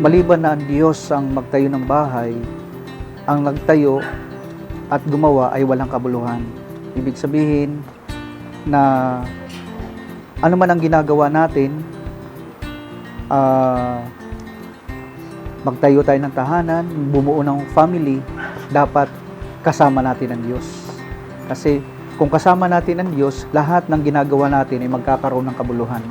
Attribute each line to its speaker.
Speaker 1: Maliban na ang Diyos ang magtayo ng bahay, ang nagtayo at gumawa ay walang kabuluhan. Ibig sabihin na ano man ang ginagawa natin, magtayo tayo ng tahanan, bumuo ng family, dapat kasama natin ang Diyos. Kasi kung kasama natin ang Diyos, lahat ng ginagawa natin ay magkakaroon ng kabuluhan.